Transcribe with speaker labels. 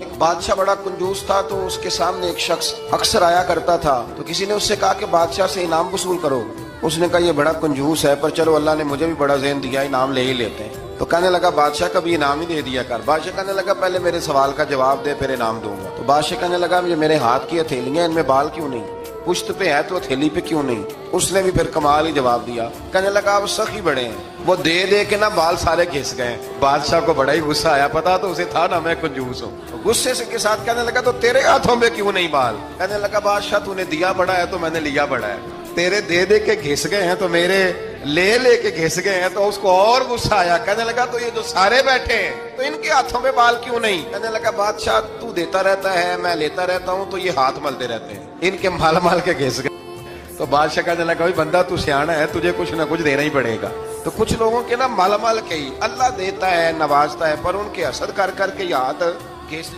Speaker 1: एक बादशाह बड़ा कंजूस था, तो उसके सामने एक शख्स अक्सर आया करता था। तो किसी ने उससे कहा कि बादशाह से इनाम वसूल करो। उसने कहा ये बड़ा कंजूस है, पर चलो अल्लाह ने मुझे भी बड़ा ज़हन दिया, इनाम ले ही लेते हैं। तो कहने लगा बादशाह का भी इनाम ही दे दिया कर। बादशाह कहने लगा पहले मेरे सवाल का जवाब दे, फिर इनाम दूंगा। तो बादशाह कहने लगा ये मेरे हाथ की हथेलियां, इनमें बाल क्यों नहीं? पुश्त पे है तो हथेली पे क्यों नहीं? उसने भी फिर कमाल ही जवाब दिया। कहने लगा आप सखी बड़े हैं। वो दे दे के ना बाल सारे घिस गए। बादशाह को बड़ा ही गुस्सा आया, पता तो उसे था ना मैं कंजूस हूँ। तो गुस्से से के साथ कहने लगा तो तेरे हाथों में क्यों नहीं बाल? कहने लगा बादशाह तूने दिया बड़ा है तो मैंने लिया बड़ा है। तेरे दे दे के घिस गए हैं तो मेरे ले के घिस गए हैं। तो उसको और गुस्सा आया। कहने लगा तो ये जो सारे बैठे हैं तो इनके हाथों में बाल क्यों नहीं? कहने लगा बादशाह तू देता रहता है, मैं लेता रहता हूँ, तो ये हाथ मलते रहते हैं, इनके माल के घिस गए। तो बादशाह कहने लगा भाई बंदा तू सियाना है, तुझे कुछ ना कुछ देना ही पड़ेगा। तो कुछ लोगों के ना माल के ही अल्लाह देता है, नवाजता है, पर उनके असद कर करके हाथ घिस